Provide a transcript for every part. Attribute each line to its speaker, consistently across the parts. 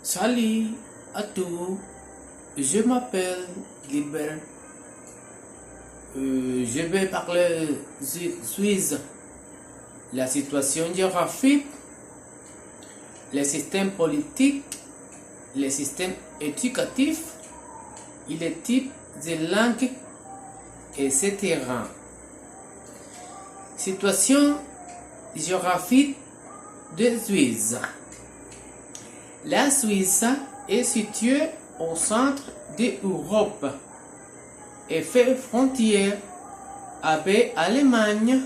Speaker 1: Salut à tous, je m'appelle Gilbert. Je vais parler Suisse, la situation géographique, les systèmes politiques, les systèmes éducatifs, et les types de langues, etc. Situation géographique de Suisse. La Suisse est située au centre de l'Europe et fait frontière avec l'Allemagne,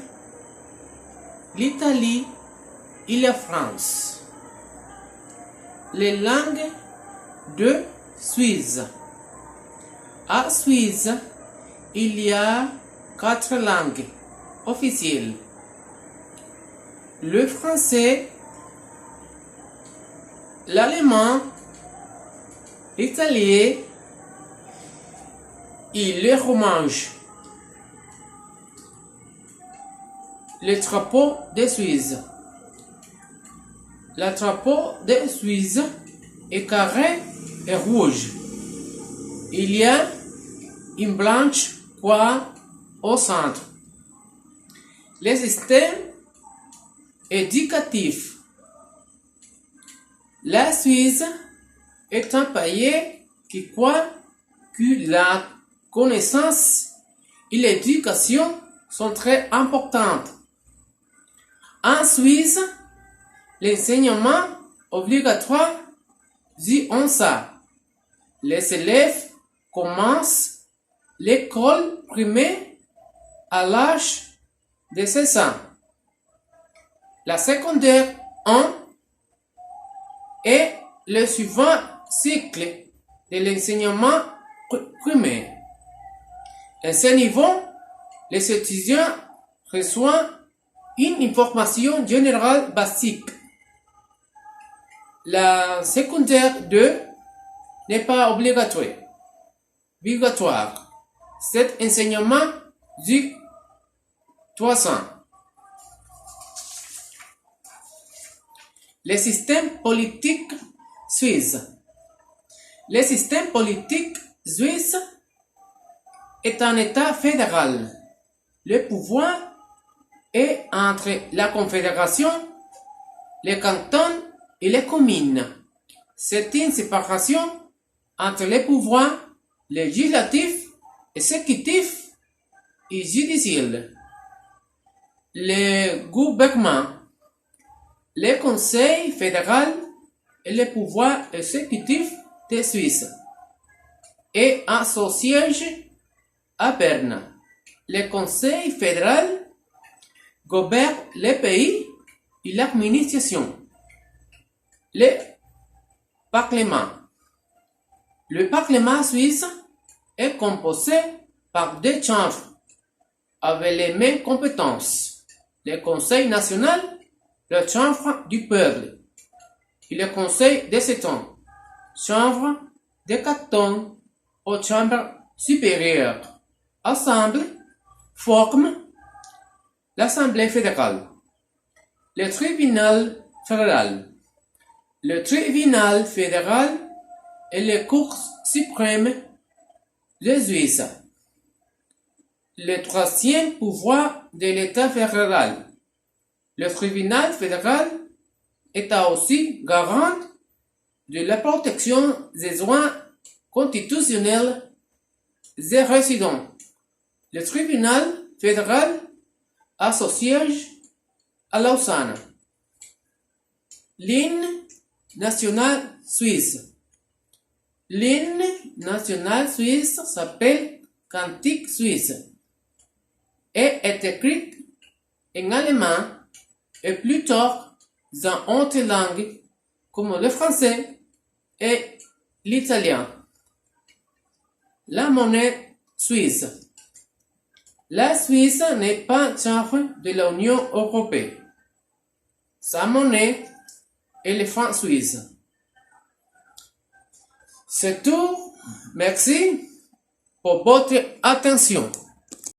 Speaker 1: l'Italie et la France. Les langues de Suisse. À Suisse, il y a 4 langues officielles. Le français, l'allemand, l'italien et le romanche. Le drapeau de Suisse. Le drapeau de Suisse est carré et rouge. Il y a une blanche croix au centre. Le système éducatif. La Suisse est un pays qui croit que la connaissance et l'éducation sont très importantes. En Suisse, l'enseignement obligatoire dit on ça. Les élèves commencent l'école primaire à l'âge de 16 ans. La secondaire 1 est le suivant cycle de l'enseignement primaire. À ce niveau, les étudiants reçoivent une information générale basique. La secondaire 2 n'est pas obligatoire. Cet enseignement dure 3 ans. Le système politique suisse. Le système politique suisse est un État fédéral. Le pouvoir est entre la Confédération, les cantons et les communes. C'est une séparation entre les pouvoirs législatifs, exécutifs et judiciaires. Le gouvernement, le Conseil fédéral et le pouvoir exécutif de Suisse est à son siège à Berne. Le Conseil fédéral gouverne le pays et l'administration. Le Parlement. Le Parlement suisse est composé par 2 chambres avec les mêmes compétences. Le Conseil national, la Chambre du peuple et le Conseil des États, Chambre des cantons aux chambres supérieures, ensemble forment l'Assemblée fédérale. Le tribunal fédéral. Le tribunal fédéral est la Cour suprême de Suisse. Le 3e pouvoir de l'État fédéral. Le tribunal fédéral est aussi garant de la protection des droits constitutionnels des résidents. Le tribunal fédéral a son siège à Lausanne. L'hymne national suisse. L'hymne national suisse s'appelle Cantique suisse et est écrit en allemand et plus tard dans autres langues comme le français et l'italien. La monnaie suisse. La Suisse n'est pas membre de l'Union européenne. Sa monnaie est le franc suisse. C'est tout. Merci pour votre attention.